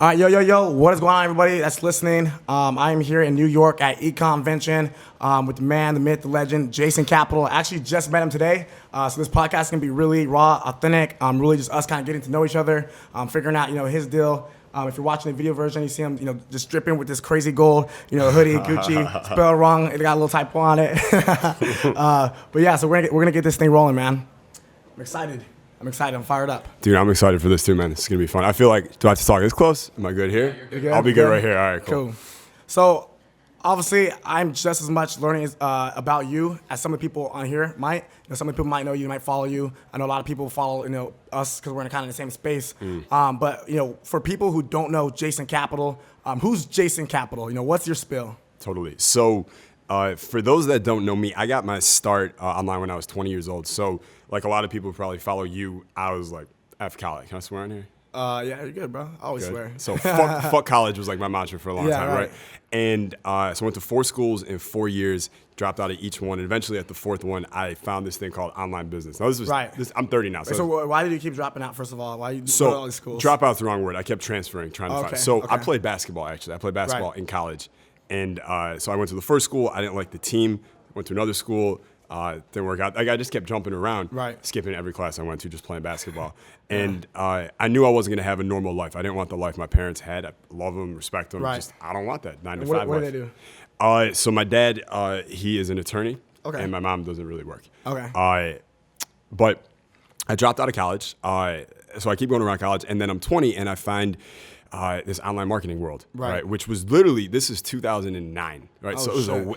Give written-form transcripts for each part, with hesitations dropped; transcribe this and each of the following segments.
All right, yo, what is going on, everybody that's listening? I am here in New York at eConvention with the man, the myth, the legend, Jason Capital. I actually just met him today, so this podcast is going to be really raw, authentic, really just us kind of getting to know each other, figuring out, his deal. If you're watching the video version, you see him, just dripping with this crazy gold, hoodie, Gucci, spelled wrong. It got a little typo on it. But yeah, so we're gonna get this thing rolling, man. I'm excited. I'm fired up. Dude, I'm excited for this too, man. It's going to be fun. I feel like, do I have to talk this close? Am I good here? You're good? I'll be good right here. All right, cool. So, obviously, I'm just as much learning about you as some of the people on here might. Some of the people might know you, might follow you. I know a lot of people follow, us because we're in kind of the same space. But, for people who don't know Jason Capital, who's Jason Capital? What's your spill? Totally. So, for those that don't know me, I got my start online when I was 20 years old. So, like a lot of people who probably follow you, I was like, F college. Can I swear on here? Yeah, you're good, bro. I always swear. So fuck college was like my mantra for a long time, right? And so I went to 4 schools in 4 years, dropped out of each one, and eventually at the 4th one, I found this thing called online business. Now I'm 30 now. So why did you keep dropping out, first of all? Why you go to all these schools? Drop out's the wrong word. I kept transferring, trying to find. So I played basketball, actually. I played basketball in college. And so I went to the first school. I didn't like the team. Went to another school. Didn't work out. Like, I just kept jumping around, skipping every class I went to, just playing basketball. And I knew I wasn't going to have a normal life. I didn't want the life my parents had. I love them, respect them. Just I don't want that 9 to 5 life. What do they do? So my dad, he is an attorney, and my mom doesn't really work. But I dropped out of college, so I keep going around college, and then I'm 20, and I find this online marketing world, right? Which was literally, this is 2009, right?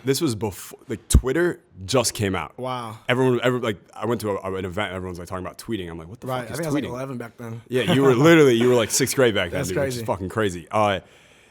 This was before, like, Twitter just came out. Wow. I went to an event, everyone's like talking about tweeting. I'm like, what the fuck is tweeting? I think I was like 11 back then. Yeah, you were like 6th grade back then, That's dude, crazy. which is fucking crazy.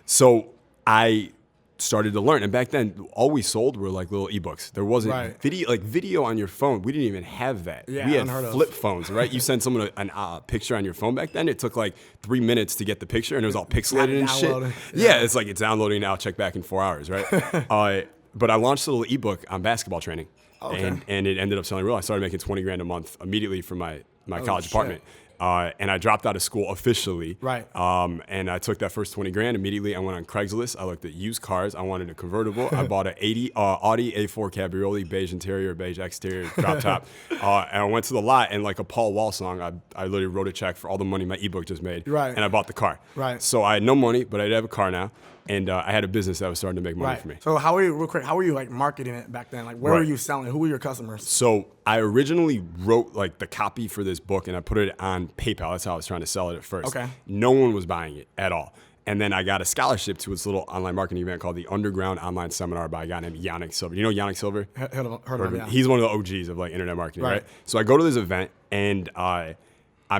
So I started to learn, and back then all we sold were like little ebooks. There wasn't video on your phone. We didn't even have that. Yeah, we had flip phones, right? You sent someone a picture on your phone back then. It took like 3 minutes to get the picture, and it was all pixelated and shit. Yeah, it's like, it's downloading now. Check back in 4 hours, right? But I launched a little ebook on basketball training, and it ended up selling real. I started making 20 grand a month immediately from my college apartment. And I dropped out of school officially. And I took that first 20 grand immediately. I went on Craigslist. I looked at used cars. I wanted a convertible. I bought an Audi A4 Cabriolet, beige interior, beige exterior, drop top. And I went to the lot, and like a Paul Wall song, I literally wrote a check for all the money my ebook just made. And I bought the car. So I had no money, but I did have a car now. And I had a business that was starting to make money for me. So how were you like marketing it back then? Like, where were you selling? Who were your customers? So I originally wrote like the copy for this book, and I put it on PayPal. That's how I was trying to sell it at first. No one was buying it at all. And then I got a scholarship to this little online marketing event called the Underground Online Seminar by a guy named Yannick Silver. You know Yannick Silver? Heard of him, yeah. He's one of the OGs of like internet marketing, right? So I go to this event, and I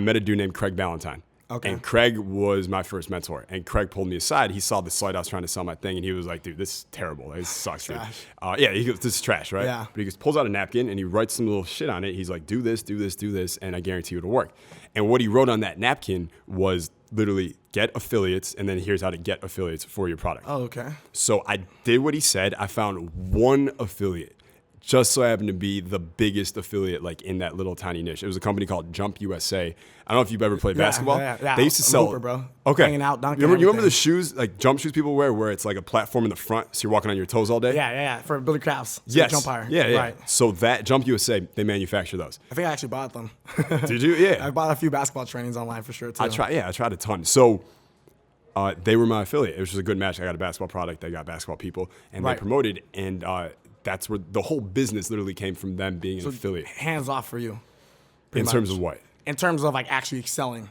met a dude named Craig Ballantyne. And Craig was my first mentor. And Craig pulled me aside. He saw the site I was trying to sell my thing, and he was like, dude, this is terrible. This sucks, dude. He goes, this is trash, right? But he pulls out a napkin, and he writes some little shit on it. He's like, do this, do this, do this, and I guarantee you it'll work. And what he wrote on that napkin was literally get affiliates, and then here's how to get affiliates for your product. So I did what he said. I found one affiliate. Just so happened to be the biggest affiliate, like, in that little tiny niche. It was a company called Jump USA. I don't know if you've ever played basketball. Yeah. They used to sell. Hooper, bro. Hanging out, dunking. You remember the shoes, like jump shoes people wear, where it's like a platform in the front, so you're walking on your toes all day? Yeah. For Billy Crafts. Yes. Jump higher. Yeah. Right. So that Jump USA, they manufacture those. I think I actually bought them. Did you? Yeah. I bought a few basketball trainings online for sure too. I tried a ton. So they were my affiliate. It was just a good match. I got a basketball product. They got basketball people, and they promoted, and that's where the whole business literally came from, them being an affiliate. Hands off for you. In terms of what? In terms of like actually selling.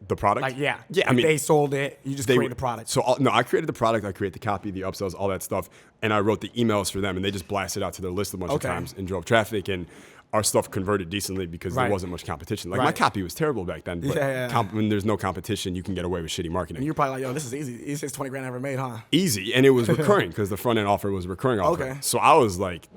The product? I mean, they sold it. You just created the product. So I created the product. I created the copy, the upsells, all that stuff, and I wrote the emails for them, and they just blasted out to their list a bunch of times and drove traffic, and our stuff converted decently because there wasn't much competition. Like my copy was terrible back then, but when there's no competition, you can get away with shitty marketing. And you're probably like, yo, this is easy. Easiest 20 grand I ever made, huh? Easy, and it was recurring because the front end offer was recurring offer. So I was like,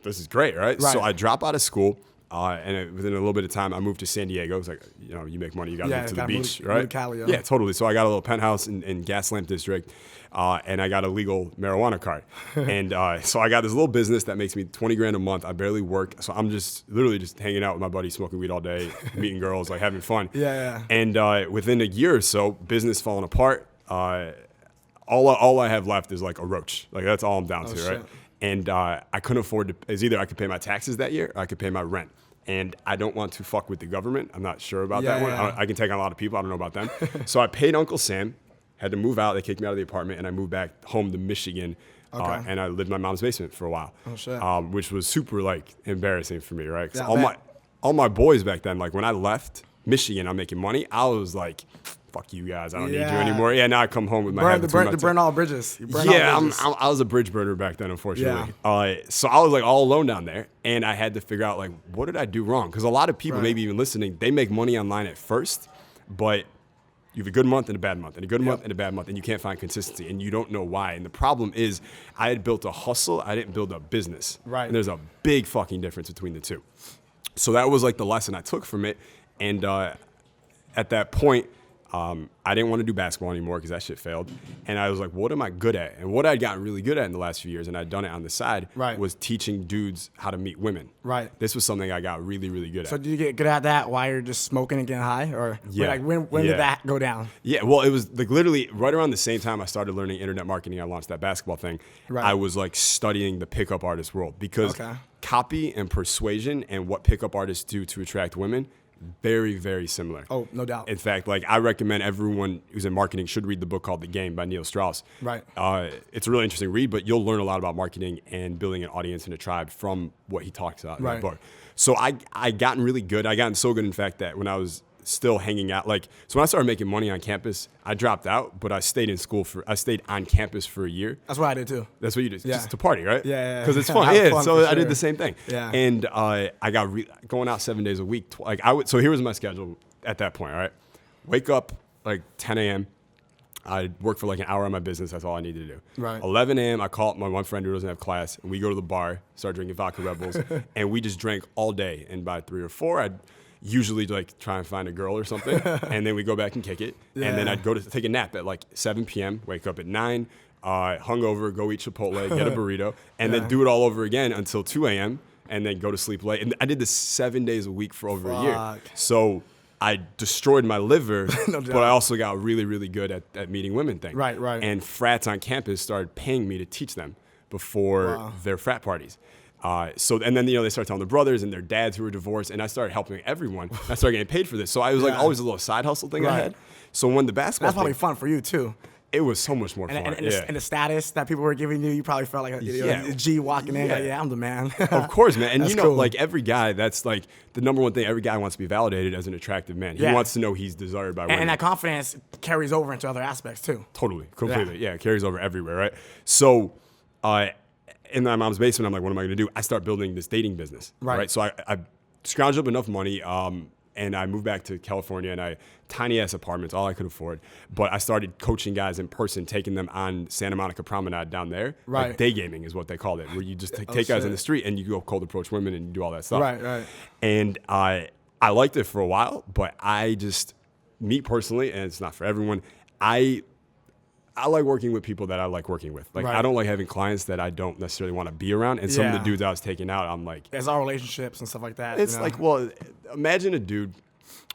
this is great, right? So I drop out of school. Within a little bit of time, I moved to San Diego. It's like, you make money, you got to move to the beach, move right? to Cali, yeah, totally. So I got a little penthouse in Gaslamp District, and I got a legal marijuana card. And so I got this little business that makes me $20,000 a month. I barely work. So I'm just literally just hanging out with my buddy, smoking weed all day, meeting girls, like having fun. Yeah. And within a year or so, business falling apart. All I have left is like a roach. Like that's all I'm down to, right? And I couldn't afford to. It's either I could pay my taxes that year, or I could pay my rent. And I don't want to fuck with the government. I'm not sure about that one. I can take on a lot of people. I don't know about them. So I paid Uncle Sam. Had to move out. They kicked me out of the apartment, and I moved back home to Michigan. And I lived in my mom's basement for a while. Oh shit. Which was super like embarrassing for me, right? 'Cause all my boys back then, like when I left Michigan, I'm making money. I was like, fuck you guys, I don't need you anymore. Yeah, now I come home with my head between my teeth. Burn all bridges. I was a bridge burner back then, unfortunately. So I was like all alone down there, and I had to figure out like, what did I do wrong? Because a lot of people, maybe even listening, they make money online at first, but you have a good month and a bad month, and a good month and a bad month, and you can't find consistency, and you don't know why. And the problem is, I had built a hustle, I didn't build a business. Right. And there's a big fucking difference between the two. So that was like the lesson I took from it, and at that point, I didn't want to do basketball anymore because that shit failed. And I was like, what am I good at? And what I'd gotten really good at in the last few years, and I'd done it on the side, was teaching dudes how to meet women. Right. This was something I got really, really good at. So did you get good at that while you're just smoking and getting high? Or when did that go down? Yeah, well, it was like literally right around the same time I started learning internet marketing, I launched that basketball thing. Right. I was like studying the pickup artist world because copy and persuasion and what pickup artists do to attract women, very, very similar. Oh, no doubt. In fact, like I recommend everyone who's in marketing should read the book called The Game by Neil Strauss. Right. It's a really interesting read, but you'll learn a lot about marketing and building an audience and a tribe from what he talks about in that book. So I gotten really good. I gotten so good, in fact, that when I was still hanging out, so when I started making money on campus, I dropped out, but I stayed on campus for a year. That's what I did too. That's what you did, just to party, right? Yeah. Because it's fun. Yeah, fun so I did the same thing. Yeah. And I got going out 7 days a week. So here was my schedule at that point, all right? Wake up like 10 a.m. I'd work for like an hour on my business. That's all I needed to do. Right. 11 a.m. I call up my one friend who doesn't have class, and we go to the bar, start drinking vodka Rebels, and we just drank all day. And by 3 or 4, I'd usually like try and find a girl or something, and then we go back and kick it. And then I'd go to take a nap at like 7 p.m., wake up at 9, hungover, go eat Chipotle, get a burrito, and then do it all over again until 2 a.m., and then go to sleep late. And I did this 7 days a week for over a year. So I destroyed my liver, but I also got really, really good at meeting women thing. Right. And frats on campus started paying me to teach them before their frat parties. And then they started telling their brothers and their dads who were divorced, and I started helping everyone. I started getting paid for this. So I was like always a little side hustle thing I had. So when the basketball That's probably fun for you too. It was so much more fun. And the status that people were giving you, you probably felt like a G walking in. Like, I'm the man. Of course, man. And cool. like every guy, that's like the number one thing. Every guy wants to be validated as an attractive man. He wants to know he's desired by women. And that confidence carries over into other aspects too. Totally, completely. Yeah, it carries over everywhere, right? So, in my mom's basement, I'm like, what am I going to do? I start building this dating business, right? So I scrounged up enough money, and I moved back to California, and tiny ass apartments, all I could afford. But I started coaching guys in person, taking them on Santa Monica Promenade down there. Right. Like day gaming is what they called it, where you just take guys on the street and you go cold approach women and you do all that stuff. Right. And I liked it for a while, but me personally, and it's not for everyone, I like working with people that I like working with. Like, I don't like having clients that I don't necessarily want to be around. And some of the dudes I was taking out, I'm like... There's our relationships and stuff like that. It's like, well, imagine a dude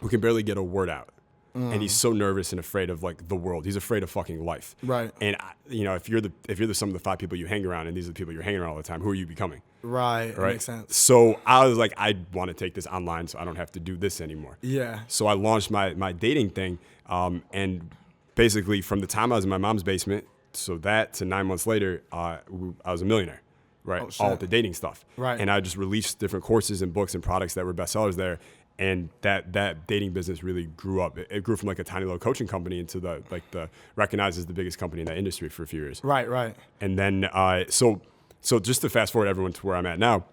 who can barely get a word out. And he's so nervous and afraid of, like, the world. He's afraid of fucking life. Right. And, if you're the sum of the 5 people you hang around, and these are the people you're hanging around all the time, who are you becoming? Right. That makes sense. So I was like, I want to take this online so I don't have to do this anymore. Yeah. So I launched my dating thing, and... basically, from the time I was in my mom's basement, so that to 9 months later, I was a millionaire, right? All with the dating stuff. Right. And I just released different courses and books and products that were bestsellers there. And that dating business really grew up. It grew from like a tiny little coaching company into the recognized as the biggest company in that industry for a few years. Right. And then, so just to fast forward everyone to where I'm at now,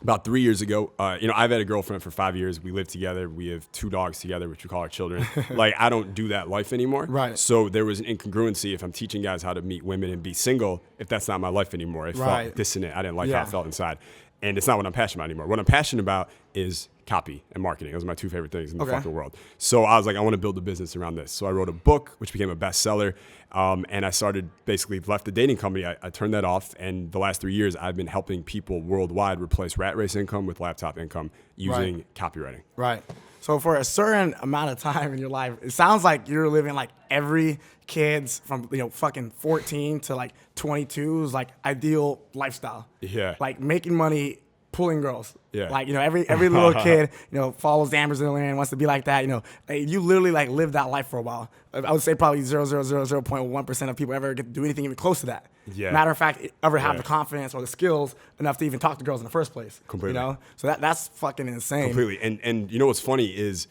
about 3 years ago, I've had a girlfriend for 5 years. We live together. We have 2 dogs together, which we call our children. Like, I don't do that life anymore. Right. So there was an incongruency if I'm teaching guys how to meet women and be single, if that's not my life anymore. It felt dissonant. I didn't like how it felt inside. And it's not what I'm passionate about anymore. What I'm passionate about is copy and marketing. Those are my two favorite things in the fucking world. So I was like, I want to build a business around this. So I wrote a book, which became a bestseller. And I left the dating company. I turned that off. And the last 3 years, I've been helping people worldwide replace rat race income with laptop income using copywriting. Right. So for a certain amount of time in your life, it sounds like you're living like every kid's from, fucking 14 to like 22's like ideal lifestyle. Yeah. Like making money, pulling girls. Yeah. Like, every little kid, follows Dan Brazilian, wants to be like that. You literally like live that life for a while. I would say probably 0.1% of people ever get to do anything even close to that. Yeah. Matter of fact, ever have the confidence or the skills enough to even talk to girls in the first place. Completely. So that's fucking insane. Completely. And what's funny is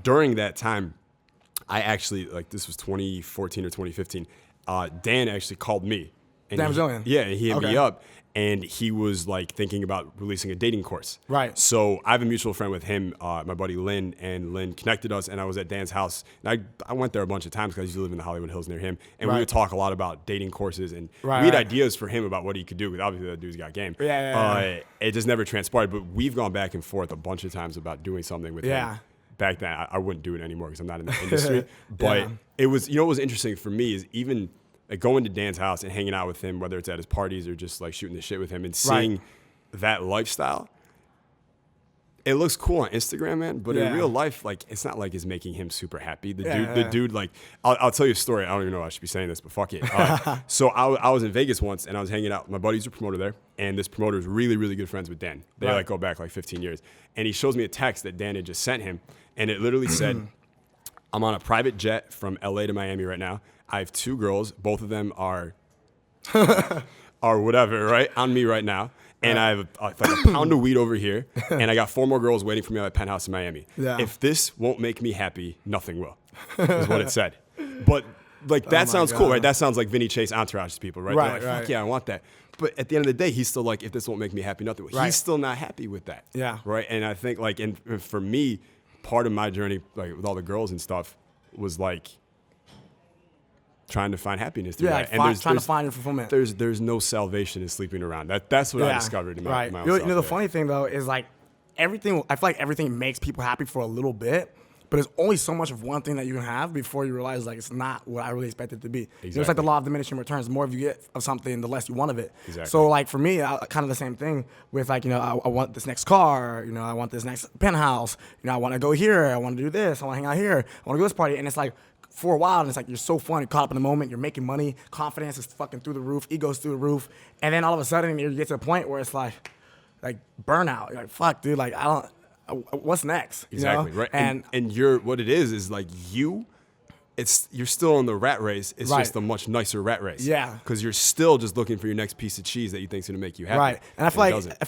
during that time, I actually, like this was 2014 or 2015, Dan actually called me. And Dan Brazilian? Yeah, he hit me up. And he was like thinking about releasing a dating course. Right. So I have a mutual friend with him, my buddy Lynn, and Lynn connected us. And I was at Dan's house. And I went there a bunch of times because I used to live in the Hollywood Hills near him. And we would talk a lot about dating courses. And we had ideas for him about what he could do. Because obviously that dude's got game. Yeah. It just never transpired. But we've gone back and forth a bunch of times about doing something with him. Back then, I wouldn't do it anymore because I'm not in the industry. But it was, what was interesting for me is even like going to Dan's house and hanging out with him, whether it's at his parties or just like shooting the shit with him and seeing that lifestyle. It looks cool on Instagram, man, but in real life, like it's not like it's making him super happy. The dude, like I'll tell you a story. I don't even know if I should be saying this, but fuck it. So I was in Vegas once and I was hanging out. My buddy's a promoter there, and this promoter is really, really good friends with Dan. They like go back like 15 years, and he shows me a text that Dan had just sent him, and it literally said, "I'm on a private jet from LA to Miami right now. I have 2 girls. Both of them are whatever, right? On me right now. And I have like a pound of weed over here. And I got 4 more girls waiting for me at my penthouse in Miami. Yeah. If this won't make me happy, nothing will," is what it said. But like that sounds cool, right? That sounds like Vinny Chase entourage to people, right? They're like, fuck yeah, I want that. But at the end of the day, he's still like, if this won't make me happy, nothing will. He's still not happy with that. Yeah. Right? And I think like, and for me, part of my journey, like with all the girls and stuff, was like trying to find happiness through that. And trying to find your fulfillment. There's no salvation in sleeping around. That's what I discovered in my own self. The funny thing though is like everything. I feel like everything makes people happy for a little bit, but there's only so much of one thing that you can have before you realize like it's not what I really expected it to be. Exactly. It's like the law of diminishing returns. The more you get of something, the less you want of it. Exactly. So like for me, kind of the same thing with like I want this next car. I want this next penthouse. I want to go here. I want to do this. I want to hang out here. I want to go to this party. And it's like, for a while, and it's like you're so fun, you're caught up in the moment, you're making money, confidence is fucking through the roof, ego's through the roof, and then all of a sudden you get to a point where it's like burnout. You're like, fuck, dude, like what's next? Exactly, right. And you're what it is like you're still in the rat race. It's just a much nicer rat race. Yeah. Because you're still just looking for your next piece of cheese that you think's gonna make you happy. Right. And I feel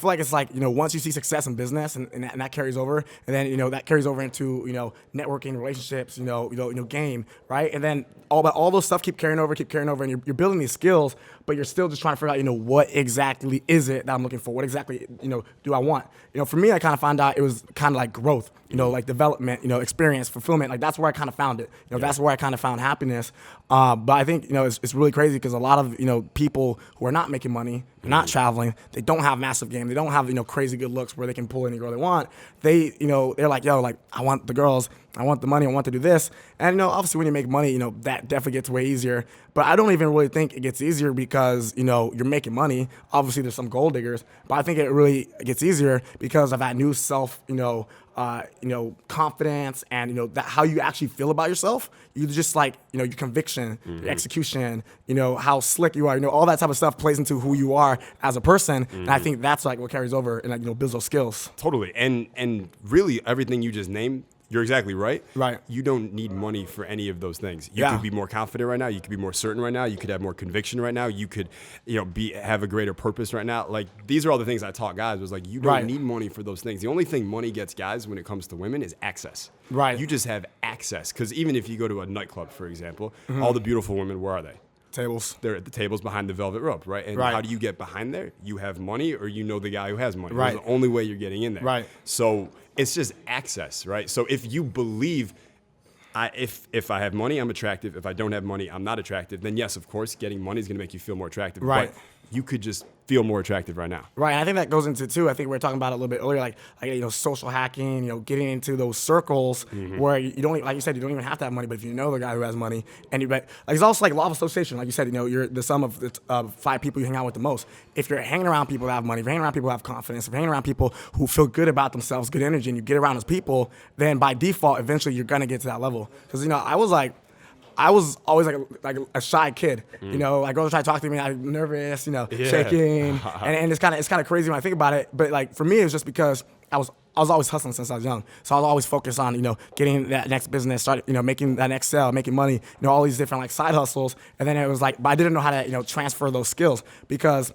like it's like, once you see success in business and that carries over, and then, that carries over into, networking, relationships, game, right? And then all those stuff keep carrying over, and you're building these skills, but you're still just trying to figure out, what exactly is it that I'm looking for? What exactly, do I want? For me, I kind of found out it was kind of like growth, like development, experience, fulfillment. Like that's where I kind of found it. That's where I kind of found happiness. But I think, it's really crazy because a lot of, people who are not making money, they're not traveling, they don't have massive game, they don't have, crazy good looks where they can pull any girl they want. They, they're like, I want the girls, I want the money, I want to do this. And, obviously when you make money, that definitely gets way easier. But I don't even really think it gets easier because, you're making money. Obviously there's some gold diggers, but I think it really gets easier because of that new self, confidence and, that how you actually feel about yourself. You just like, your conviction, your execution, how slick you are, all that type of stuff plays into who you are as a person. And I think that's like what carries over and like, builds those skills. Totally. And really everything you just named, you're exactly right. Right. You don't need money for any of those things. You could be more confident right now. You could be more certain right now. You could have more conviction right now. You could, have a greater purpose right now. Like these are all the things I taught guys was like, you don't need money for those things. The only thing money gets guys when it comes to women is access. Right. You just have access. Because even if you go to a nightclub, for example, all the beautiful women, where are they? Tables. They're at the tables behind the velvet rope, right? And how do you get behind there? You have money or the guy who has money. Right. That's the only way you're getting in there. Right. So it's just access, right? So if you believe if I have money, I'm attractive. If I don't have money, I'm not attractive. Then yes, of course, getting money is going to make you feel more attractive. Right. But you could just feel more attractive right now. Right, and I think that goes into too. I think we were talking about it a little bit earlier, like social hacking. Getting into those circles where you don't, like you said, you don't even have to have money, but if you know the guy who has money, and it's also like law of association. Like you said, you're the sum of the 5 people you hang out with the most. If you're hanging around people that have money, if you're hanging around people who have confidence, if you're hanging around people who feel good about themselves, good energy, and you get around those people, then by default, eventually you're gonna get to that level. Because I was always like a shy kid, like girls try to talk to me, I'm nervous, shaking, and it's kind of crazy when I think about it. But like for me, it's just because I was always hustling since I was young, so I was always focused on getting that next business, making that next sale, making money, all these different like side hustles, and then it was like, but I didn't know how to transfer those skills because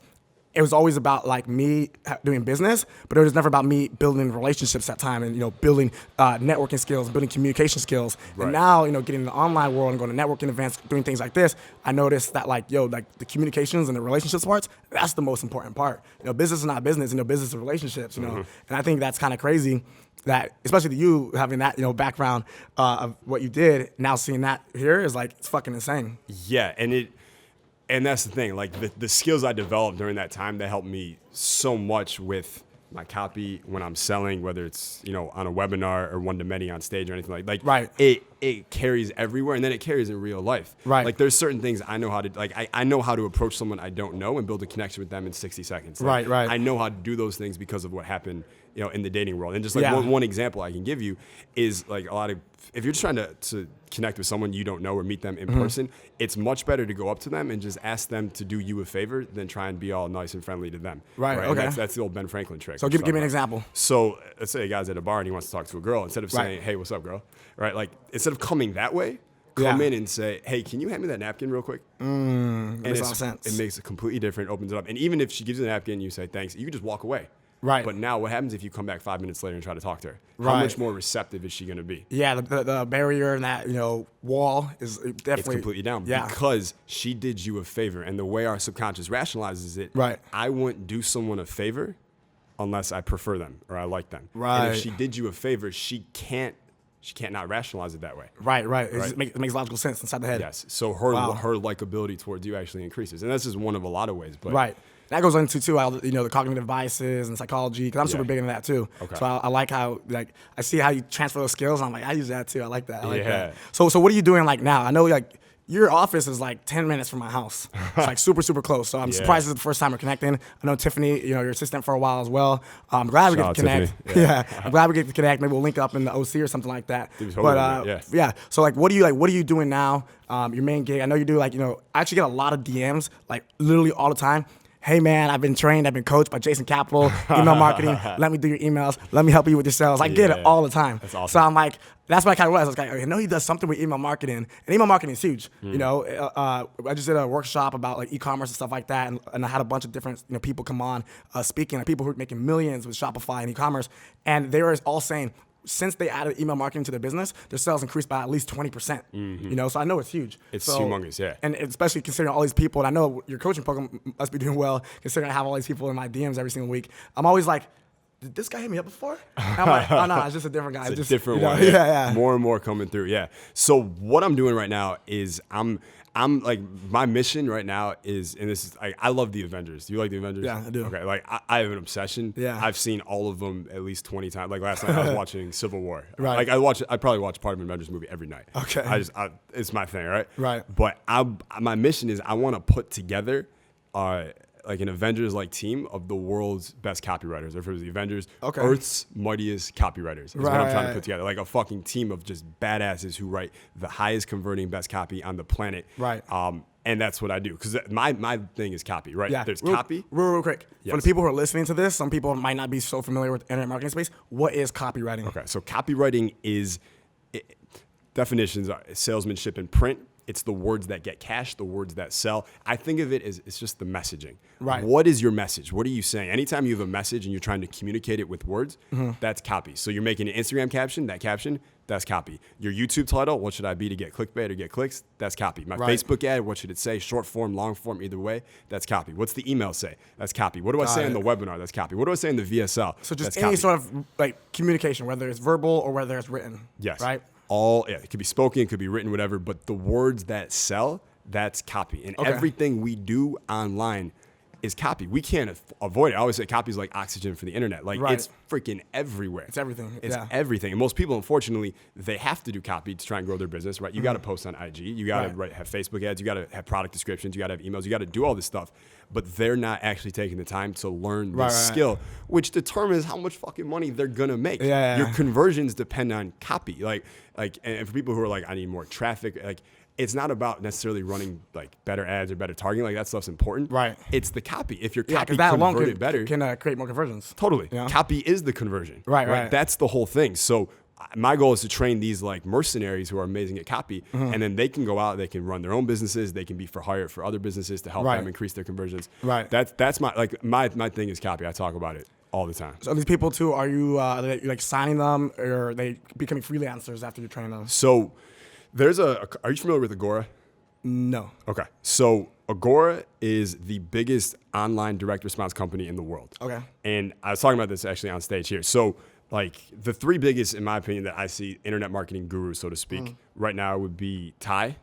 it was always about like me doing business, but it was never about me building relationships at time and building networking skills, building communication skills. Right. And now getting in the online world and going to networking events, doing things like this, I noticed that like the communications and the relationships parts, that's the most important part. Business is not business, business is relationships. And I think that's kind of crazy that, especially you having that background of what you did, now seeing that here is like it's fucking insane. Yeah, and that's the thing, like the skills I developed during that time, that helped me so much with my copy when I'm selling, whether it's, on a webinar or one-to-many on stage or anything like right. It carries everywhere, and then it carries in real life. Right. Like there's certain things I know how to, like I know how to approach someone I don't know and build a connection with them in 60 seconds. Like, right. I know how to do those things because of what happened, in the dating world. And just like one example I can give you is like if you're just trying to connect with someone you don't know or meet them in person, it's much better to go up to them and just ask them to do you a favor than try and be all nice and friendly to them. Right. Okay. That's the old Ben Franklin trick. So give me an example. So let's say a guy's at a bar and he wants to talk to a girl. Instead of saying, hey, what's up, girl? Right? Like instead of coming that way, come in and say, hey, can you hand me that napkin real quick? Makes a lot of sense. It makes it completely different, opens it up. And even if she gives you the napkin and you say thanks, you can just walk away. Right. But now what happens if you come back 5 minutes later and try to talk to her? How Right. much more receptive is she going to be? Yeah, the barrier and that, wall is definitely... It's completely down because she did you a favor. And the way our subconscious rationalizes it, right. I wouldn't do someone a favor unless I prefer them or I like them. Right. And if she did you a favor, she can't not rationalize it that way. Right. It makes logical sense inside the head. Yes. So her likability towards you actually increases. And that's just one of a lot of ways. But right. That goes into too, the cognitive biases and psychology, because I'm super big into that too. Okay. So I like how I see how you transfer those skills. And I'm like, I use that too. I like that. I like that. So what are you doing like now? I know your office is like 10 minutes from my house. It's like super, super close. So I'm surprised it's the first time we're connecting. I know Tiffany, your assistant for a while as well. I'm glad we get to connect. Yeah. I'm glad we get to connect. Maybe we'll link up in the OC or something like that. But So what are you doing now? Your main gig. I know you do I actually get a lot of DMs like literally all the time. Hey man, I've been coached by Jason Capital, email marketing. Let me do your emails. Let me help you with your sales. I get it all the time. That's awesome. So I'm like, that's what I kind of was. I was like, I know he does something with email marketing, and email marketing is huge. I just did a workshop about like e-commerce and stuff like that, and I had a bunch of different people come on speaking, like people who are making millions with Shopify and e-commerce, and they were all saying, since they added email marketing to their business, their sales increased by at least 20%. So I know it's huge. It's humongous, yeah. And especially considering all these people, and I know your coaching program must be doing well, considering I have all these people in my DMs every single week. I'm always like, did this guy hit me up before? And I'm like, oh no, it's just a different guy. It's a different one. Yeah. More and more coming through. Yeah. So what I'm doing right now is I'm like, my mission right now is, and this is like, I love the Avengers. Do you like the Avengers? Yeah, I do. Okay, like I have an obsession. Yeah. I've seen all of them at least 20 times. Like last night I was watching Civil War. Right. Like I probably watch part of an Avengers movie every night. Okay. It's my thing, right? Right. But my mission is I want to put together like an Avengers-like team of the world's best copywriters. Or if it was the Avengers, Earth's mightiest copywriters is what I'm trying to put together. Like a fucking team of just badasses who write the highest converting best copy on the planet. Right. And that's what I do. Because my thing is copy, right? Yeah. There's copy. Real quick. Yes. For the people who are listening to this, some people might not be so familiar with the internet marketing space. What is copywriting? Okay. So copywriting is, definitions are salesmanship in print. It's the words that get cash, the words that sell. I think of it as it's just the messaging. Right. What is your message? What are you saying? Anytime you have a message and you're trying to communicate it with words, that's copy. So you're making an Instagram caption, that's copy. Your YouTube title, what should I be to get clickbait or get clicks? That's copy. My Facebook ad, what should it say? Short form, long form, either way, that's copy. What's the email say? That's copy. What do I say in the webinar? That's copy. What do I say in the VSL? So just that's any copy. sort of like communication, whether it's verbal or whether it's written. Yes. Right? It could be spoken, it could be written, whatever, but the words that sell, that's copy. And everything we do online is copy. We can't avoid it. I always say copy is like oxygen for the internet. Like it's freaking everywhere. It's everything. It's everything. And most people, unfortunately, they have to do copy to try and grow their business, right? You got to post on IG. You got to have Facebook ads. You got to have product descriptions. You got to have emails. You got to do all this stuff. But they're not actually taking the time to learn the skill, which determines how much fucking money they're gonna make. Your conversions depend on copy. Like, and for people who are like, I need more traffic, like, it's not about necessarily running like better ads or better targeting. Like that stuff's important. Right. It's the copy. If your copy that alone converted better, can create more conversions. Totally. Yeah. Copy is the conversion. Right. That's the whole thing. So my goal is to train these like mercenaries who are amazing at copy, and then they can go out, they can run their own businesses, they can be for hire for other businesses to help them increase their conversions. Right. That's my thing is copy. I talk about it all the time. So these people too, are you like signing them, or are they becoming freelancers after you train them? So are you familiar with Agora? No. Okay. So Agora is the biggest online direct response company in the world. Okay. And I was talking about this actually on stage here. So like the three biggest, in my opinion, that I see internet marketing gurus, so to speak, right now would be Ty,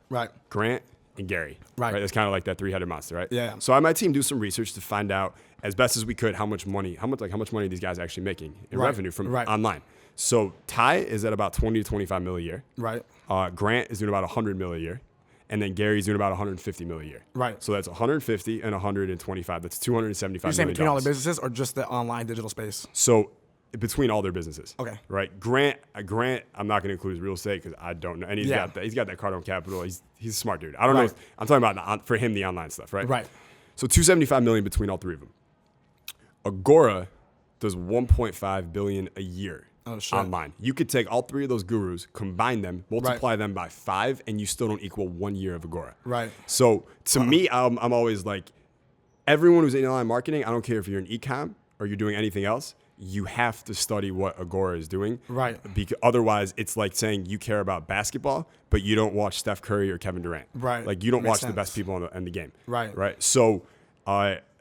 Grant, and Gary. Right. That's kind of like that three-headed monster, right? Yeah. So I had my team do some research to find out as best as we could how much money are these guys actually making in revenue from online. So Ty is at about 20 to 25 mil a year. Right. Grant is doing about 100 mil a year. And then Gary's doing about 150 mil a year. Right. So that's 150 and 125. That's 275 You're saying million between all the businesses or just the online digital space? So between all their businesses. Okay. Right. Grant, I'm not going to include his real estate because I don't know. And he's got that Cardone Capital. He's a smart dude. I don't know. I'm talking about for him the online stuff. Right. Right. So 275 million between all three of them. Agora does 1.5 billion a year. Online. You could take all three of those gurus, combine them, multiply them by 5, and you still don't equal 1 year of Agora. Right. So to me, I'm always like, everyone who's in online marketing, I don't care if you're in e-com or you're doing anything else, you have to study what Agora is doing. Right. Because otherwise, it's like saying you care about basketball, but you don't watch Steph Curry or Kevin Durant. Right. Like you don't watch the best people in the game. Right. Right. So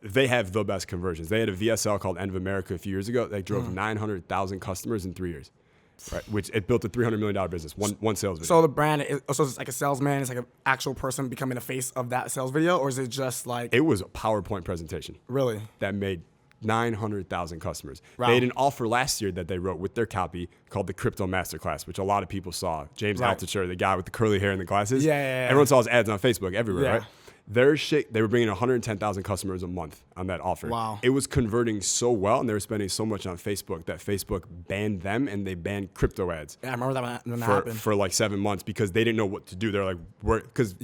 they have the best conversions. They had a VSL called End of America a few years ago. They drove 900,000 customers in 3 years, right? Which it built a $300 million business, one sales video. So the brand, so it's like a salesman, it's like an actual person becoming the face of that sales video, or is it just like... It was a PowerPoint presentation. Really? That made 900,000 customers. Wow. They had an offer last year that they wrote with their copy called the Crypto Masterclass, which a lot of people saw. James Altucher, the guy with the curly hair and the glasses. Yeah. Everyone saw his ads on Facebook everywhere, right? Their shit, they were bringing 110,000 customers a month on that offer. Wow. It was converting so well, and they were spending so much on Facebook that Facebook banned them, and they banned crypto ads. Yeah, I remember that when that happened. For like 7 months because they didn't know what to do. They're like, because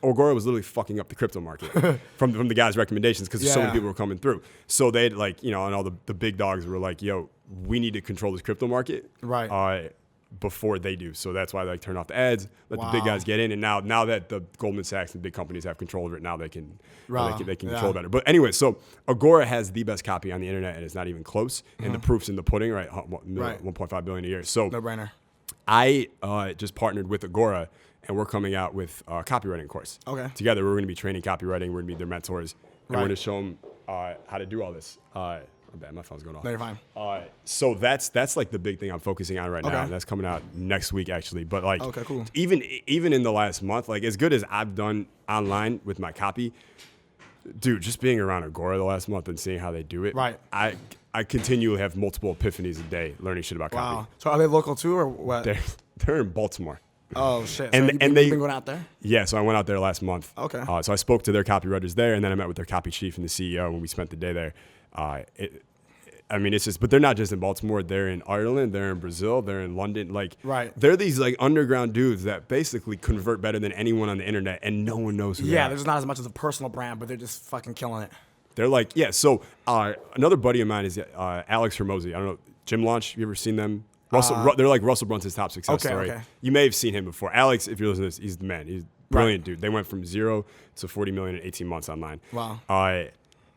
Agora was literally fucking up the crypto market from the guys' recommendations because so many people were coming through. So they'd like, and all the big dogs were like, yo, we need to control this crypto market. Right. Before they do. So that's why they turn off the ads, let the big guys get in. And now that the Goldman Sachs and big companies have control over it, now they can control better. But anyway, so Agora has the best copy on the internet and it's not even close. And the proof's in the pudding, right? 1.5 billion a year. So no brainer. I just partnered with Agora and we're coming out with a copywriting course. Okay. Together, we're going to be training copywriting. We're going to be their mentors. And we're going to show them how to do all this. I'm bad. My phone's going off. No, you're fine. So that's like the big thing I'm focusing on right now. And that's coming out next week actually. But like, okay, cool. Even in the last month, like as good as I've done online with my copy, dude, just being around Agora the last month and seeing how they do it. Right. I continually have multiple epiphanies a day learning shit about copy. Wow. So are they local too, or what? They're in Baltimore. Oh shit! And so they've been going out there? Yeah, so I went out there last month. Okay. So I spoke to their copywriters there, and then I met with their copy chief and the CEO, and we spent the day there. It's just, but they're not just in Baltimore. They're in Ireland. They're in Brazil. They're in London. Like, they're these like underground dudes that basically convert better than anyone on the internet, and no one knows who they are. Yeah, there's not as much as a personal brand, but they're just fucking killing it. They're like, So another buddy of mine is Alex Hermosi. I don't know, Gym Launch. You ever seen them? They're like Russell Brunson's top success story. Okay. You may have seen him before. Alex, if you're listening to this, he's the man. He's a brilliant dude. They went from 0 to 40 million in 18 months online. Wow.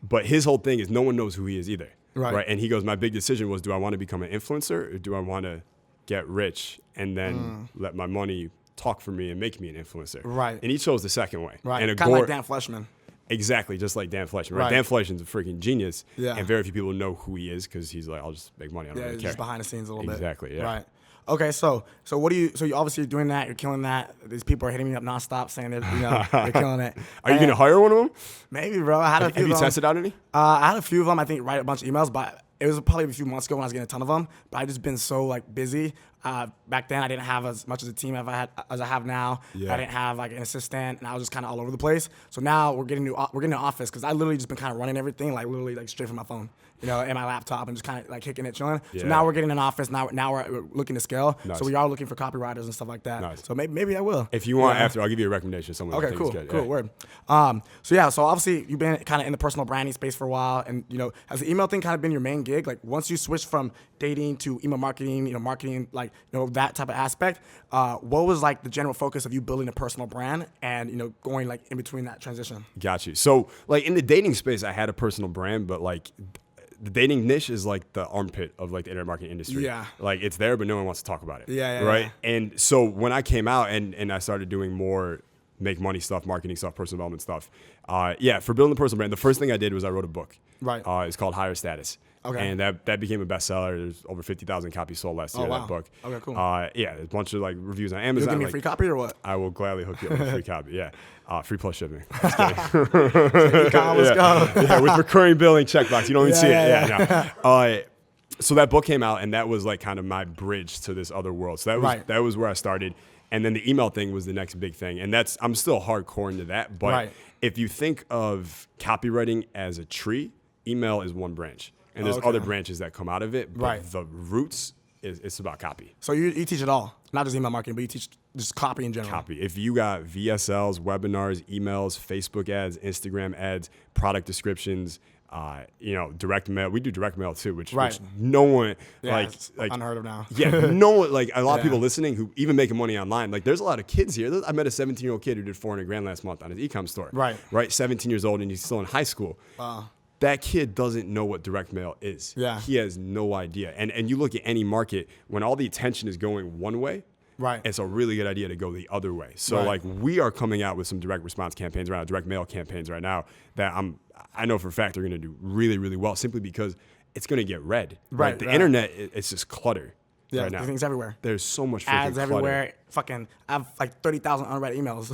But his whole thing is no one knows who he is either. Right. And he goes, my big decision was, do I want to become an influencer or do I want to get rich and then let my money talk for me and make me an influencer? Right. And he chose the second way. Right. And kind of like Dan Fleshman. Exactly, just like Dan Fleshman. Right? Dan Fleshman's a freaking genius. Yeah. And very few people know who he is because he's like, I'll just make money. I don't really care. Just behind the scenes a little bit. Exactly, yeah. Right. Okay, so what do you? So you obviously you're doing that. You're killing that. These people are hitting me up nonstop saying that they're killing it. Are you gonna hire one of them? Maybe, bro. I had a few. Have you tested out any? I had a few of them. I think write a bunch of emails, but it was probably a few months ago when I was getting a ton of them. But I just been so like busy. Back then, I didn't have as much as a team as I have now. Yeah. I didn't have like an assistant, and I was just kind of all over the place. So now we're getting an office because I literally just been kind of running everything like literally like straight from my phone, and my laptop, and just kind of like kicking it, chilling. Yeah. So now we're getting an office. Now we're looking to scale. Nice. So we are looking for copywriters and stuff like that. Nice. So maybe I will. If you want, after I'll give you a recommendation. Someone Okay, I think cool, is good. cool, Yeah. word. So obviously you've been kind of in the personal branding space for a while, and has the email thing kind of been your main gig? Like once you switched from dating to email marketing, marketing like that type of aspect, what was like the general focus of you building a personal brand and going like in between that transition? Got you. So like in the dating space, I had a personal brand, but like the dating niche is like the armpit of like the internet marketing industry. Yeah. Like it's there, but no one wants to talk about it. Yeah. Right. And so when I came out and I started doing more make money stuff, marketing stuff, personal development stuff, for building the personal brand, the first thing I did was I wrote a book. Right. It's called Higher Status. Okay. And that became a bestseller. There's over 50,000 copies sold last year. Wow. That book. Okay, cool. There's a bunch of like reviews on You'll Amazon. give me a like, free copy or what? I will gladly hook you up with a free copy. Yeah. Free plus shipping. Just kidding. Let's go. Yeah, with recurring billing checkbox. You don't even see it. Yeah. No. So that book came out, and that was like kind of my bridge to this other world. So that was where I started. And then the email thing was the next big thing. And I'm still hardcore into that. But if you think of copywriting as a tree, email is one branch. And there's other branches that come out of it. But the roots it's about copy. So you teach it all, not just email marketing, but you teach just copy in general. Copy. If you got VSLs, webinars, emails, Facebook ads, Instagram ads, product descriptions, direct mail. We do direct mail too, which no one like unheard of now. Yeah, no one like a lot of people listening who even making money online. Like there's a lot of kids here. I met a 17-year-old kid who did $400,000 last month on his e-com store. Right. 17 years old and he's still in high school. Wow. That kid doesn't know what direct mail is. Yeah. He has no idea. And you look at any market, when all the attention is going one way, it's a really good idea to go the other way. So like we are coming out with some direct response campaigns right now, direct mail campaigns right now that I know for a fact they're going to do really, really well simply because it's going to get read. Right. The internet, it's just clutter. Yeah, right now. things everywhere. There's so much freaking ads clutter. everywhere. Fucking, I have like 30,000 unread emails.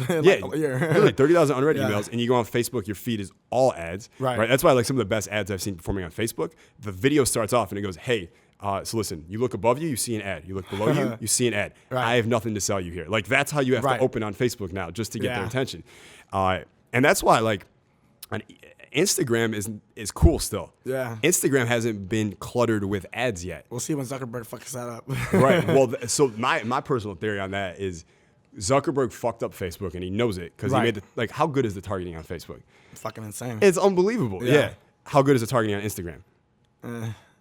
Like 30,000 unread emails, and you go on Facebook, your feed is all ads. Right. That's why like some of the best ads I've seen performing on Facebook. The video starts off and it goes, "Hey, so listen, you look above you, you see an ad. You look below you, you see an ad. I have nothing to sell you here." Like that's how you have to open on Facebook now, just to get their attention. And that's why like on Instagram is cool still. Yeah. Instagram hasn't been cluttered with ads yet. We'll see when Zuckerberg fucks that up. Right. Well, so my personal theory on that is Zuckerberg fucked up Facebook and he knows it because he made how good is the targeting on Facebook? It's fucking insane. It's unbelievable. Yeah. How good is the targeting on Instagram?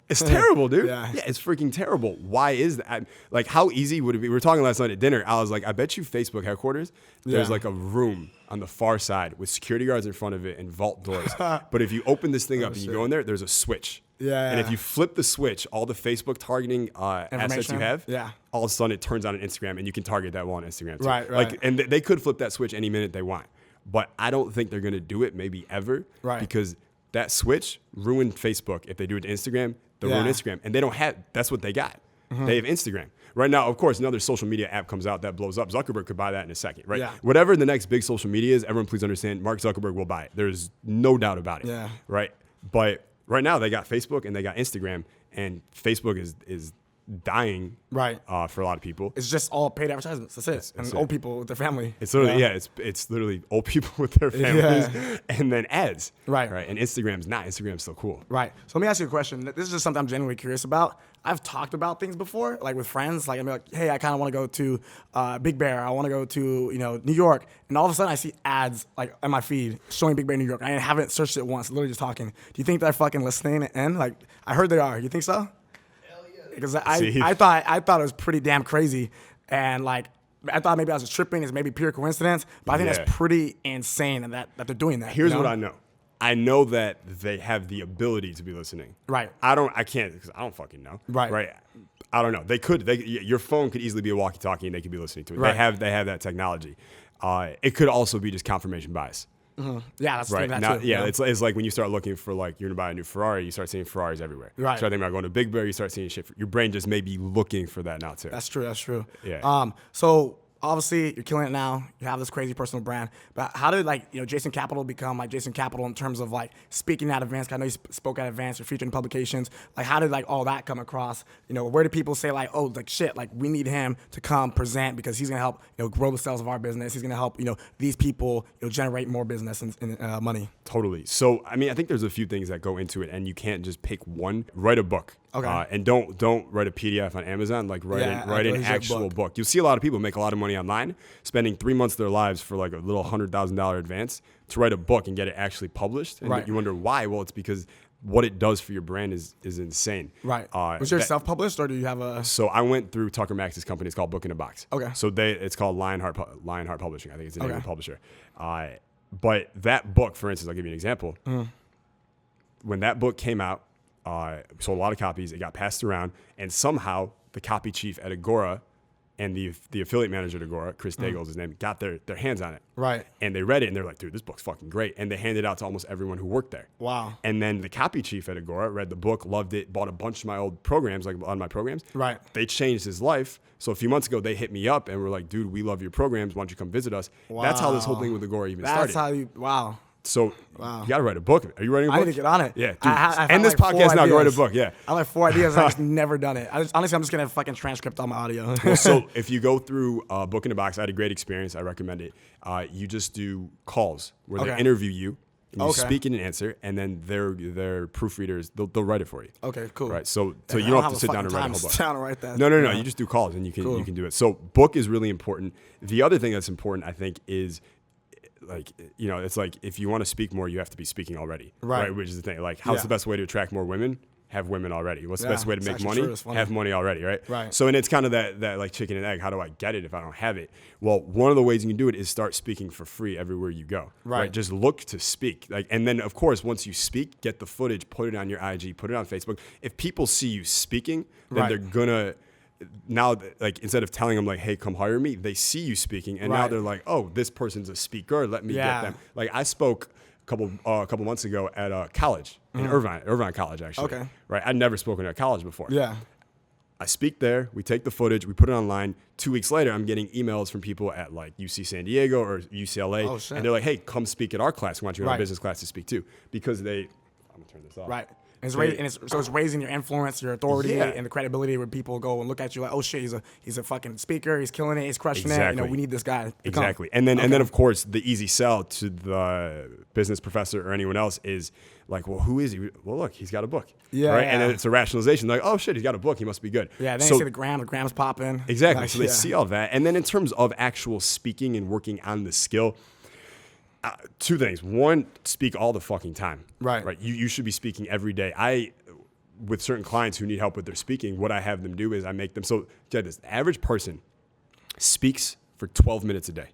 It's terrible, dude. Yeah, it's freaking terrible. Why is that? Like, how easy would it be? We were talking last night at dinner. I was like, I bet you Facebook headquarters, there's like a room on the far side with security guards in front of it and vault doors. But if you open this thing up and you go in there, there's a switch. And if you flip the switch, all the Facebook targeting assets you have, all of a sudden it turns on an Instagram and you can target that one on Instagram too. Right. Like, and they could flip that switch any minute they want. But I don't think they're going to do it maybe ever. Because that switch ruined Facebook. If they do it to Instagram, they'll ruin Instagram. And they don't have, that's what they got. They have Instagram. Right now, of course, another social media app comes out that blows up. Zuckerberg could buy that in a second, right? Whatever the next big social media is, everyone please understand, Mark Zuckerberg will buy it. There's no doubt about it. Right? But right now, they got Facebook and they got Instagram, and Facebook is dying for a lot of people. It's just all paid advertisements. That's it. Old people with their family. It's literally, it's literally old people with their families and then ads. Right. And Instagram's not. Instagram's still cool. Right. So let me ask you a question. This is just something I'm genuinely curious about. I've talked about things before, like with friends. Like I'm like, hey, I kind of want to go to Big Bear. I want to go to New York. And all of a sudden I see ads like on my feed showing Big Bear, New York. I haven't searched it once. Literally just talking. Do you think they're fucking listening? And like I heard they are. You think so? Because I thought it was pretty damn crazy, and like I thought maybe I was tripping. It's maybe pure coincidence, but I think that's pretty insane that they're doing that. Here's what I know. I know that they have the ability to be listening. Right. I can't because I don't fucking know. Right. I don't know. They could. Your phone could easily be a walkie-talkie, and they could be listening to it. They have that technology. It could also be just confirmation bias. Yeah, that's right. that Now, too. yeah, it's like when you start looking for like you're gonna buy a new Ferrari, you start seeing Ferraris everywhere. Right. You start thinking about going to Big Bear, you start seeing shit. Your brain just may be looking for that now too. That's true. That's true. Yeah. So obviously you're killing it now. You have this crazy personal brand. But how did Jason Capital become like Jason Capital in terms of like speaking at events? I know you spoke at events or featured in publications. Like how did like all that come across? Where do people say like, oh, like shit, like we need him to come present because he's gonna help grow the sales of our business. He's gonna help these people generate more business and money. Totally. So I mean, I think there's a few things that go into it, and you can't just pick one. Write a book. Okay. And don't write a PDF on Amazon. Like write an actual book. You'll see a lot of people make a lot of money online, spending 3 months of their lives for like a little $100,000 advance to write a book and get it actually published. And you wonder why? Well, it's because what it does for your brand is insane. Right. Was yours self-published or do you have a? So I went through Tucker Max's company. It's called Book in a Box. Okay. So it's called Lionheart Publishing. I think it's the name of the publisher. But that book, for instance, I'll give you an example. When that book came out, sold a lot of copies. It got passed around, and somehow the copy chief at Agora and the affiliate manager at Agora, Chris Daigle is his name, got their hands on it. Right. And they read it, and they're like, dude, this book's fucking great. And they handed it out to almost everyone who worked there. Wow. And then the copy chief at Agora read the book, loved it, bought a bunch of my old programs, like on my programs. Right. They changed his life. So a few months ago, they hit me up and were like, dude, we love your programs. Why don't you come visit us? Wow. That's how this whole thing with Agora even started. That's how you, wow. So you got to write a book. Are you writing a book? I need to get on it. Yeah, dude. I and this like podcast now, go write a book. Yeah. I have like 4 ideas. I've just never done it. Honestly, I'm just going to fucking transcript all my audio. Well, so if you go through Book in a Box, I had a great experience. I recommend it. You just do calls where they interview you. And you speak and answer, and then their proofreaders, they'll write it for you. Okay, cool. Right, so you don't have to sit down and write a whole book. Down and write that. No. You just do calls, and you can do it. So book is really important. The other thing that's important, I think, is like it's like if you want to speak more, you have to be speaking already. Right. Which is the thing. Like, how's the best way to attract more women? Have women already. What's the best way to make money? Have money already, right? Right. So, and it's kind of that like chicken and egg. How do I get it if I don't have it? Well, one of the ways you can do it is start speaking for free everywhere you go. Right. Just look to speak. And then, of course, once you speak, get the footage, put it on your IG, put it on Facebook. If people see you speaking, then they're gonna now, like, instead of telling them like, hey, come hire me, they see you speaking, and now they're like, oh, this person's a speaker. Let me get them. Like, I spoke a couple months ago at a college in Irvine College, actually. Okay. Right. I'd never spoken at a college before. Yeah. I speak there. We take the footage. We put it online. 2 weeks later, I'm getting emails from people at like UC San Diego or UCLA, and they're like, "Hey, come speak at our class. We want you in our business class to speak too." Because I'm gonna turn this off. Right. And it's raising your influence, your authority, and the credibility where people go and look at you like, oh shit, he's a fucking speaker, he's killing it, he's crushing it. We need this guy. Exactly. And then of course the easy sell to the business professor or anyone else is like, well, who is he? Well, look, he's got a book. Yeah. Right. And then it's a rationalization, like, oh shit, he's got a book, he must be good. Yeah. Then you see the gram's popping. Exactly. Like, so they see all that, and then in terms of actual speaking and working on the skill. 2 things. One, speak all the fucking time. Right. You should be speaking every day. With certain clients who need help with their speaking, what I have them do is I make them. So, check this. The average person speaks for 12 minutes a day.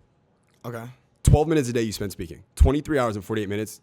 Okay. 12 minutes a day you spend speaking. 23 hours and 48 minutes,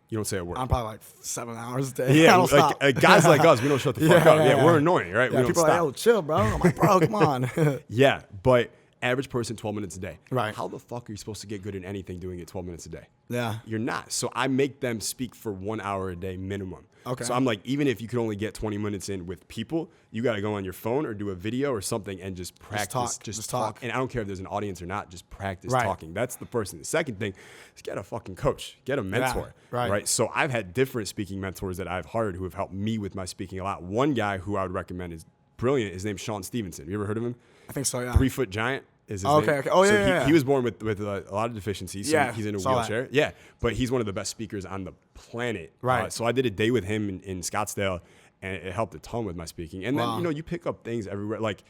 you don't say a word. I'm probably like 7 hours a day. Yeah, like guys like us, we don't shut the fuck up. Yeah, we're annoying, right? Yeah, we don't people stop. are like, oh, chill, bro. I'm like, bro, come on. Yeah, but average person, 12 minutes a day. Right. How the fuck are you supposed to get good at anything doing it 12 minutes a day? Yeah. You're not. So I make them speak for 1 hour a day minimum. Okay. So I'm like, even if you could only get 20 minutes in with people, you got to go on your phone or do a video or something and just practice. Just talk. And I don't care if there's an audience or not, just practice talking. That's the first thing. The second thing is get a fucking coach, get a mentor. Yeah. Right. So I've had different speaking mentors that I've hired who have helped me with my speaking a lot. One guy who I would recommend is brilliant. His name's Sean Stevenson. You ever heard of him? I think so, yeah. 3-foot giant. Is his name. Okay. Oh, yeah, so he was born with a lot of deficiencies. So he's in a wheelchair. That. Yeah, but he's one of the best speakers on the planet. Right. So I did a day with him in Scottsdale, and it helped a ton with my speaking. And then, you pick up things everywhere. Like,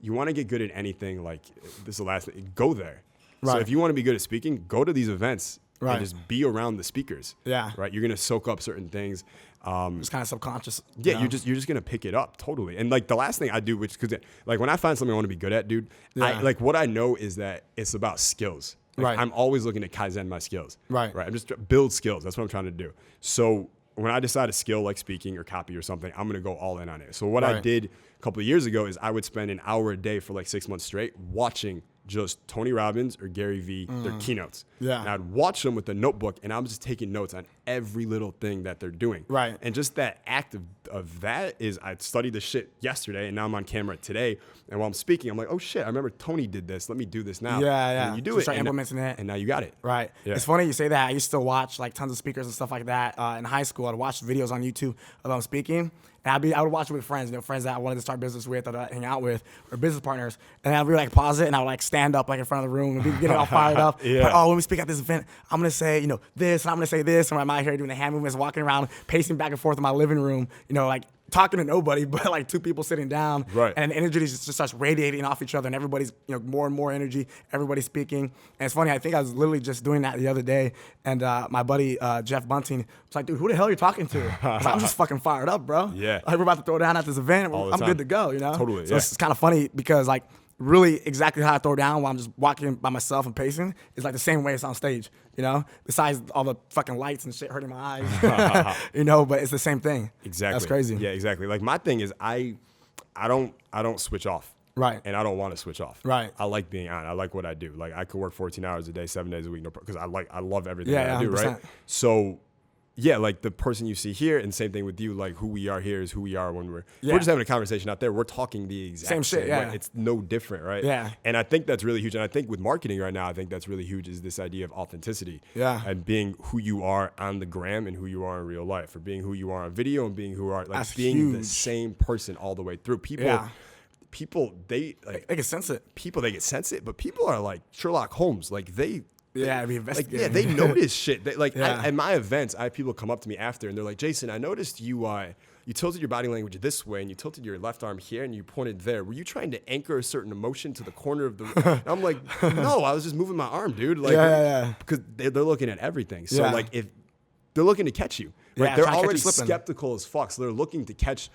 you want to get good at anything, like, this is the last thing, go there. Right. So if you want to be good at speaking, go to these events. And just be around the speakers. Yeah. Right. You're gonna soak up certain things. It's kind of subconscious. Yeah. You're just gonna pick it up totally. And like the last thing I do, because like when I find something I want to be good at, dude, what I know is that it's about skills. Like, I'm always looking to Kaizen my skills. Right. I'm just build skills. That's what I'm trying to do. So when I decide a skill like speaking or copy or something, I'm gonna go all in on it. So what I did a couple of years ago is I would spend an hour a day for like 6 months straight watching just Tony Robbins or Gary Vee, their keynotes. Yeah. And I'd watch them with a notebook, and I'm just taking notes on every little thing that they're doing. Right. And just that act of that is, I studied this shit yesterday, and now I'm on camera today. And while I'm speaking, I'm like, oh shit, I remember Tony did this. Let me do this now. Yeah. And then you do Just it. start implementing it. And now you got it. Right. Yeah. It's funny you say that. I used to watch like tons of speakers and stuff like that in high school. I'd watch videos on YouTube of them speaking. And I would watch it with friends, friends that I wanted to start business with, that I hang out with, or business partners. And I'd be like, pause it, and I would like stand up like in front of the room and be getting all fired up. Yeah. Like, oh, when we speak at this event, I'm gonna say, this, and I'm gonna say this, and I'm out here doing the hand movements, walking around, pacing back and forth in my living room, like talking to nobody, but like two people sitting down. Right. And the energy just starts radiating off each other, and everybody's, more and more energy, everybody's speaking. And it's funny, I think I was literally just doing that the other day, and my buddy, Jeff Bunting, was like, dude, who the hell are you talking to? I was like, I'm just fucking fired up, bro. Yeah. Like, we're about to throw down at this event. I'm good to go, Totally, So it's kind of funny because, like, really exactly how I throw down while I'm just walking by myself and pacing is like the same way it's on stage, besides all the fucking lights and shit hurting my eyes, but it's the same thing. Exactly. That's crazy. Yeah, exactly. Like, my thing is I don't switch off. Right. And I don't want to switch off. Right. I like being on. I like what I do. Like, I could work 14 hours a day, 7 days a week, because I love everything that I do, 100%. right? So, yeah, like the person you see here, and same thing with you, like who we are here is who we are when we're just having a conversation out there. We're talking the exact same shit, way. It's no different, right? Yeah. And I think that's really huge. And I think with marketing right now, I think that's really huge is this idea of authenticity. Yeah. And being who you are on the gram and who you are in real life, or being who you are on video and being who you are, like That's being huge. the same person all the way through. People, they like. They can sense it. People, they get sense it, but people are like Sherlock Holmes. Like they Yeah, be like, investigating. yeah, they notice shit. They, like Yeah. at my events, I have people come up to me after and they're like, Jason, I noticed you tilted your body language this way and you tilted your left arm here and you pointed there. Were you trying to anchor a certain emotion to the corner of the? And I'm like, no, I was just moving my arm, dude. Like, because they're looking at everything. So like if they're looking to catch you. Right, Yeah, they're trying to catch already you slipping. skeptical as fuck, so they're looking to catch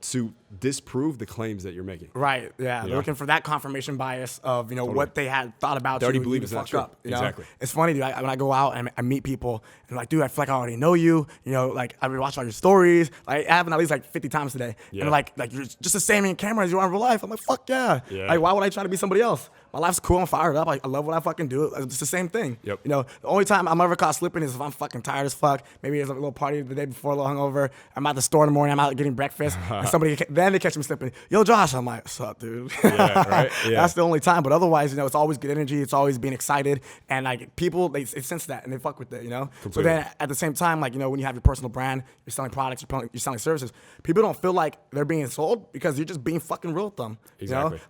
to disprove the claims that you're making. Right, yeah. They're looking for that confirmation bias of, what they had thought about They already you. believe you it's not fuck true. up, Exactly. It's funny, dude. When I go out and I meet people, and I'm like, dude, I feel like I already know you. Like I've been watching all your stories. Like, it happened at least like 50 times today. Yeah. And like you're just the same in camera as you are in real life. I'm like, fuck yeah. Like, why would I try to be somebody else? My life's cool. I'm fired up. I love what I fucking do. It's the same thing. Yep. The only time I'm ever caught slipping is if I'm fucking tired as fuck. Maybe there's a little party the day before, a little hungover. I'm at the store in the morning. I'm out getting breakfast, and then they catch me slipping. Yo, Josh. I'm like, what's up, dude? Yeah, right? Yeah. That's the only time. But otherwise, it's always good energy. It's always being excited, and like people, they sense that and they fuck with it. Completely. So then at the same time, like when you have your personal brand, you're selling products, you're selling services. People don't feel like they're being sold because you're just being fucking real with them. Exactly.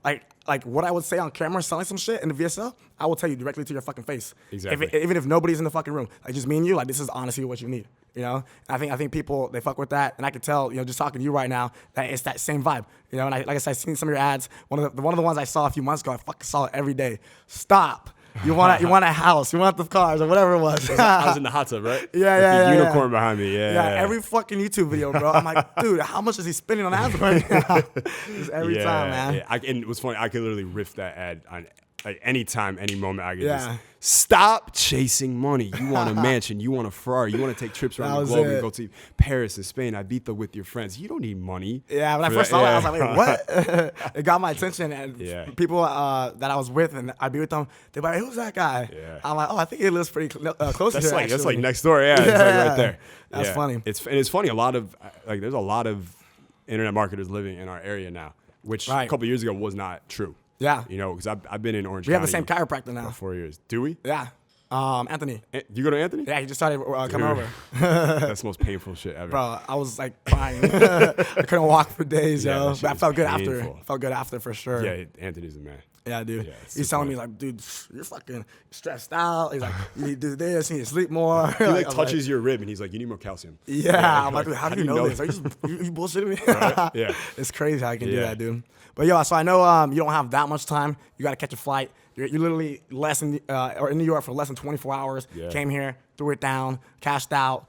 Like what I would say on camera, selling some shit in the VSL, I will tell you directly to your fucking face. Exactly. Even if nobody's in the fucking room, like just me and you, like this is honestly what you need. And I think people, they fuck with that, and I can tell, just talking to you right now, that it's that same vibe. And like I said, I've seen some of your ads. One of the ones I saw a few months ago, I fucking saw it every day. Stop. You want a house, you want the cars, or whatever it was. I was in the hot tub, right? Yeah, the unicorn behind me. Yeah. Every fucking YouTube video, bro. I'm like, dude, how much is he spending on ads right now? Just every time, man. Yeah. And it was funny. I could literally riff that ad on like any time, any moment. I could just stop chasing money. You want a mansion. You want a Ferrari. You want to take trips around the globe and go to Paris and Spain, Ibiza with your friends. You don't need money. Yeah, when I first saw it, I was like, wait, what? It got my attention. And people that I was with and I'd be with them, they'd be like, who's that guy? Yeah. I'm like, oh, I think he lives pretty close to here, That's like next door. Yeah, it's like right there. That's funny. It's funny. There's a lot of internet marketers living in our area now, which a couple of years ago was not true. Yeah. Because I've been in Orange We County. have the same chiropractor now. For 4 years. Do we? Yeah. Anthony. You go to Anthony? Yeah, he just started coming over. That's the most painful shit ever. Bro, I was like crying. I couldn't walk for days, yo. that shit But I is felt good painful. after. Felt good after for sure. Yeah, Anthony's the man. Yeah, dude. Yeah, it's He's so telling me, like, dude, you're fucking stressed out. He's like, you need to do this, you need to sleep more. He like touches your rib and he's like, you need more calcium. Yeah. I'm like, dude, how do you know this? Are you bullshitting me? Right? Yeah. It's crazy how I can do that, dude. But yo, so I know you don't have that much time. You got to catch a flight. You're literally in New York for less than 24 hours. Yeah. Came here, threw it down, cashed out.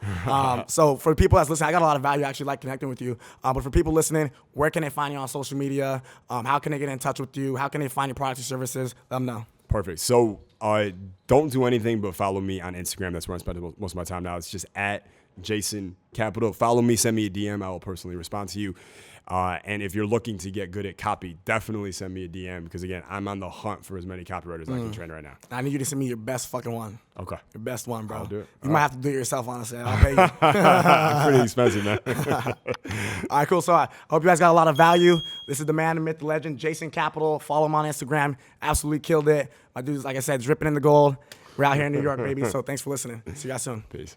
So for the people that's listening, I got a lot of value. I actually like connecting with you. But for people listening, where can they find you on social media? How can they get in touch with you? How can they find your products and services? Let them know. Perfect. So don't do anything but follow me on Instagram. That's where I spend most of my time now. It's just at Jason Capital. Follow me, send me a DM. I will personally respond to you. And if you're looking to get good at copy, definitely send me a DM because, again, I'm on the hunt for as many copywriters as I can train right now. I need you to send me your best fucking one. Okay. Your best one, bro. I'll do it. You might have to do it yourself, honestly. I'll pay you. Pretty expensive, man. All right, cool. So I hope you guys got a lot of value. This is the man, the myth, the legend, Jason Capital. Follow him on Instagram. Absolutely killed it. My dude's, like I said, dripping in the gold. We're out here in New York, baby. So thanks for listening. See you guys soon. Peace.